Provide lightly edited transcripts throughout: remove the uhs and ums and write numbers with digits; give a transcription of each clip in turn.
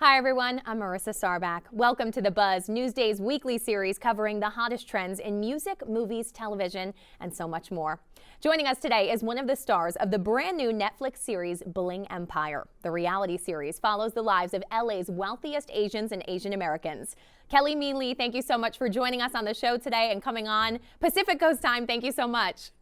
Hi everyone, I'm Marissa Sarback. Welcome to The Buzz, Newsday's weekly series covering the hottest trends in music, movies, television, and so much more. Joining us today is one of the stars of the brand new Netflix series Bling Empire. The reality series follows the lives of LA's wealthiest Asians and Asian Americans. Kelly Mee Lee, thank you so much for joining us on the show today and coming on Pacific Coast time. Thank you so much.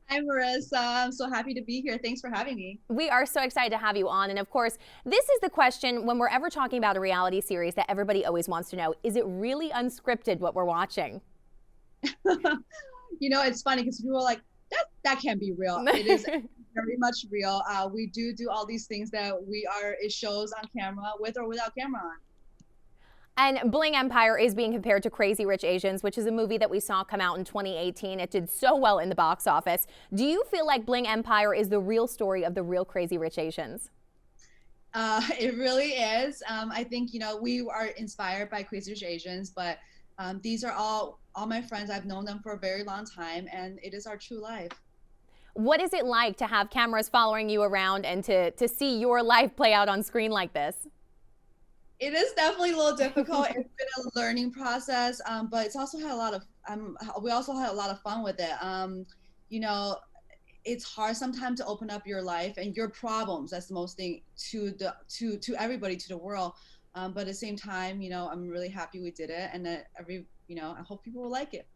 Hi, Marissa. I'm so happy to be here. Thanks for having me. We are so excited to have you on. And of course, this is the question when we're ever talking about a reality series that everybody always wants to know. Is it really unscripted what we're watching? It's funny because people are like, that can't be real. It is very much real. We do all these things that it shows on camera with or without camera on. And Bling Empire is being compared to Crazy Rich Asians, which is a movie that we saw come out in 2018. It did so well in the box office. Do you feel like Bling Empire is the real story of the real Crazy Rich Asians? It really is. I think, we are inspired by Crazy Rich Asians, but these are all my friends. I've known them for a very long time, and it is our true life. What is it like to have cameras following you around and to see your life play out on screen like this? It is definitely a little difficult. It's been a learning process, but it's also had a lot of. We also had a lot of fun with it. It's hard sometimes to open up your life and your problems. That's the most thing to everybody, to the world. But at the same time, I'm really happy we did it, and that I hope people will like it.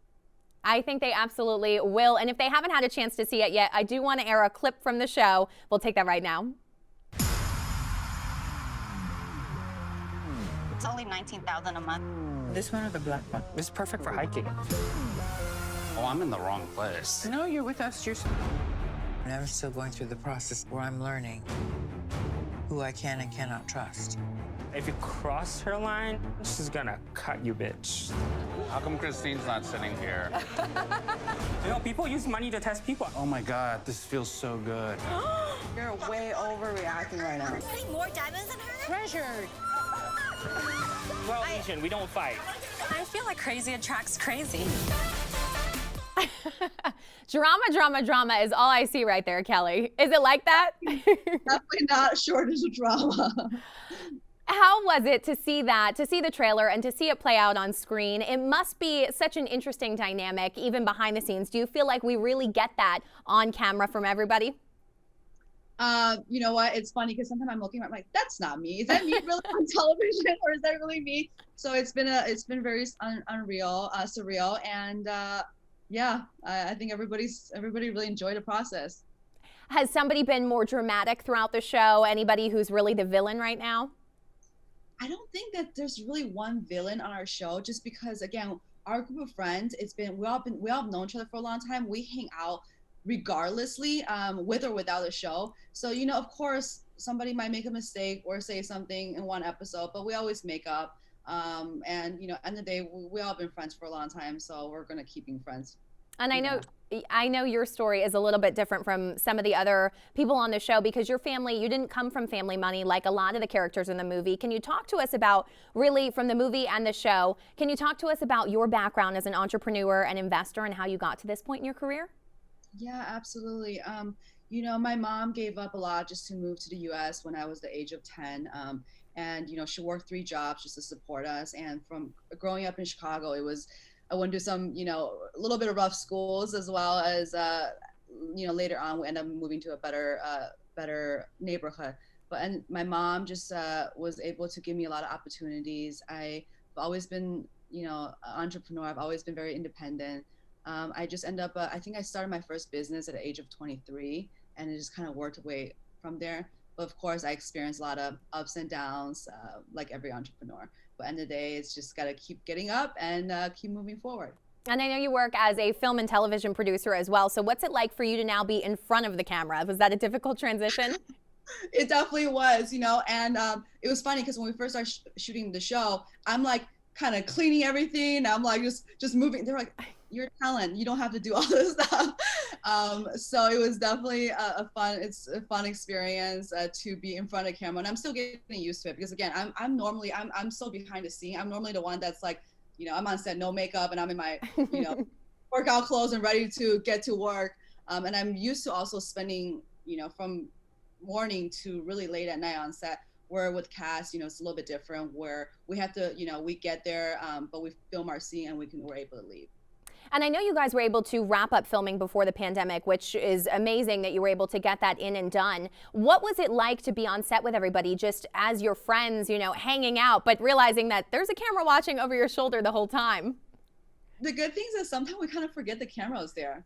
I think they absolutely will. And if they haven't had a chance to see it yet, I do want to air a clip from the show. We'll take that right now. It's only $19,000 a month. This one or the black one? It's perfect for hiking. Oh, I'm in the wrong place. No, you're with us. And I'm still going through the process where I'm learning who I can and cannot trust. If you cross her line, she's gonna cut you, bitch. How come Christine's not sitting here? People use money to test people. Oh my God, this feels so good. You're way overreacting right now. Putting more diamonds in her? Treasured. Well, Asian, we don't fight. I feel like crazy attracts crazy. Drama is all I see right there, Kelly. Is it like that? Definitely not shortage of drama. How was it to see the trailer and to see it play out on screen? It must be such an interesting dynamic, even behind the scenes. Do you feel like we really get that on camera from everybody? You know what? It's funny because sometimes I'm looking at, I'm like, that's not me. Is that me really on television, or is that really me? So it's been very unreal, surreal, and I think everybody really enjoyed the process. Has somebody been more dramatic throughout the show? Anybody who's really the villain right now? I don't think that there's really one villain on our show, just because, again, our group of friends, we all have known each other for a long time. We hang out regardlessly, with or without the show. So, of course, somebody might make a mistake or say something in one episode, but we always make up. And, end of the day, we all have been friends for a long time, so we're going to keep being friends. And I know your story is a little bit different from some of the other people on the show because your family, you didn't come from family money like a lot of the characters in the movie. Can you talk to us about, really, from the movie and the show, can you talk to us about your background as an entrepreneur and investor and how you got to this point in your career? Yeah, absolutely. My mom gave up a lot just to move to the U.S. when I was the age of 10. And, she worked 3 jobs just to support us. And from growing up in Chicago, I went to some, a little bit of rough schools, as well as, later on we ended up moving to a better neighborhood. And my mom just was able to give me a lot of opportunities. I've always been, an entrepreneur. I've always been very independent. I just ended up, I think I started my first business at the age of 23, and it just kind of worked away from there. But of course, I experienced a lot of ups and downs, like every entrepreneur. But end of the day, it's just got to keep getting up and keep moving forward. And I know you work as a film and television producer as well. So what's it like for you to now be in front of the camera? Was that a difficult transition? It definitely was, and it was funny because when we first started shooting the show, I'm like kind of cleaning everything. I'm like just moving. They're like, you're talent. You don't have to do all this stuff. So it was definitely a fun experience to be in front of camera, and I'm still getting used to it because, again, I'm so behind the scene. I'm normally the one that's like, I'm on set, no makeup, and I'm in my workout clothes and ready to get to work. And I'm used to also spending from morning to really late at night on set. where with cast, it's a little bit different where we have to, we get there, but we film our scene and we're able to leave. And I know you guys were able to wrap up filming before the pandemic, which is amazing that you were able to get that in and done. What was it like to be on set with everybody, just as your friends, hanging out, but realizing that there's a camera watching over your shoulder the whole time? The good thing is that sometimes we kind of forget the camera was there.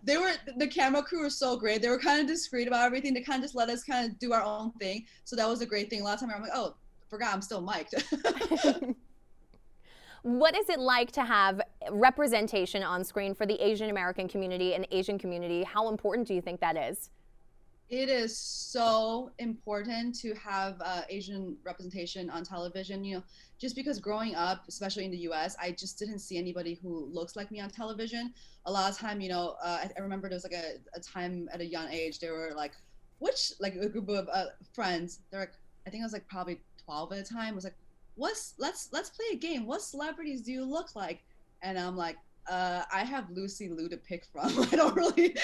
The camera crew was so great. They were kind of discreet about everything. They kind of just let us kind of do our own thing. So that was a great thing. A lot of times I'm like, oh, forgot I'm still mic'd. What is it like to have representation on screen for the Asian American community and Asian community? How important do you think that is? It is so important to have Asian representation on television, just because growing up, especially in the US, I just didn't see anybody who looks like me on television. A lot of time, I remember there was like a time at a young age, they were like, a group of friends, they're like, I think I was like probably 12 at the time, was like, let's play a game. What celebrities do you look like? And I'm like, I have Lucy Liu to pick from. I don't really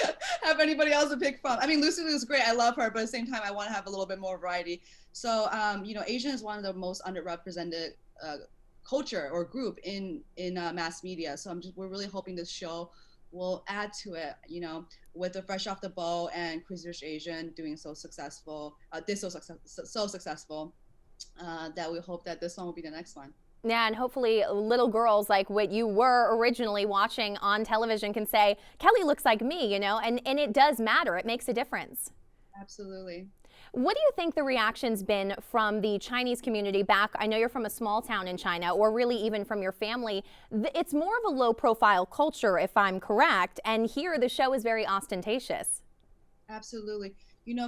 have anybody else to pick from. I mean, Lucy Liu is great. I love her, but at the same time, I want to have a little bit more variety. So, Asian is one of the most underrepresented culture or group in mass media. So we're really hoping this show will add to it, with the Fresh Off the Boat and Crazy Rich Asian doing so successful, so successful, that we hope that this one will be the next one. Yeah, and hopefully little girls like what you were originally watching on television can say, Kelly looks like me, and it does matter. It makes a difference. Absolutely. What do you think the reaction's been from the Chinese community back? I know you're from a small town in China, or really even from your family. It's more of a low profile culture, if I'm correct, and here the show is very ostentatious. Absolutely.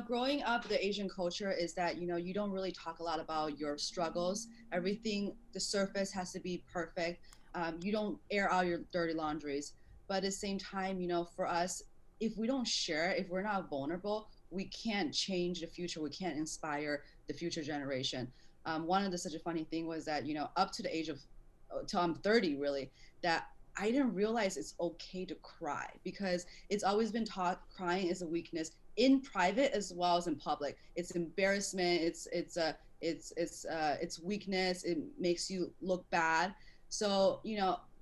Growing up, the Asian culture is that, you don't really talk a lot about your struggles. Everything, the surface has to be perfect. You don't air out your dirty laundries. But at the same time, for us, if we don't share, if we're not vulnerable, we can't change the future. We can't inspire the future generation. Such a funny thing was that, up to the age of, till I'm 30 really, that I didn't realize it's okay to cry, because it's always been taught crying is a weakness in private as well as in public. It's embarrassment. It's weakness. It makes you look bad. So,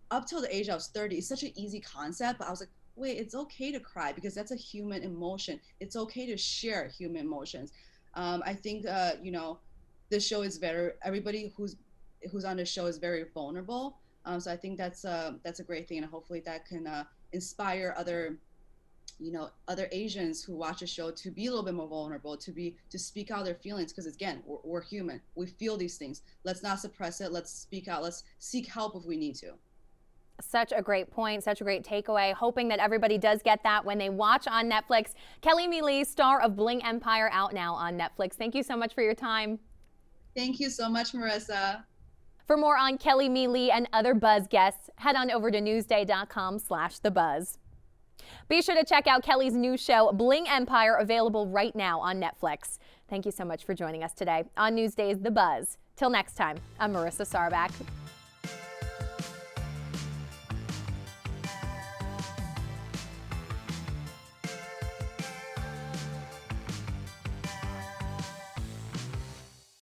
up till the age I was 30, it's such an easy concept, but I was like, wait, it's okay to cry because that's a human emotion. It's okay to share human emotions. I think, this show is better. Everybody who's on the show is very vulnerable. So I think that's a great thing, and hopefully that can inspire other Asians who watch the show to be a little bit more vulnerable, to speak out their feelings, because again, we're human. We feel these things. Let's not suppress it. Let's speak out. Let's seek help if we need to. Such a great point, such a great takeaway. Hoping that everybody does get that when they watch on Netflix. Kelly Mi Lee, star of Bling Empire, out now on Netflix. Thank you so much for your time. Thank you so much, Marissa. For more on Kelly Mi Lee and other Buzz guests, head on over to newsday.com/thebuzz. Be sure to check out Kelly's new show, Bling Empire, available right now on Netflix. Thank you so much for joining us today on Newsday's The Buzz. Till next time, I'm Marissa Sarback.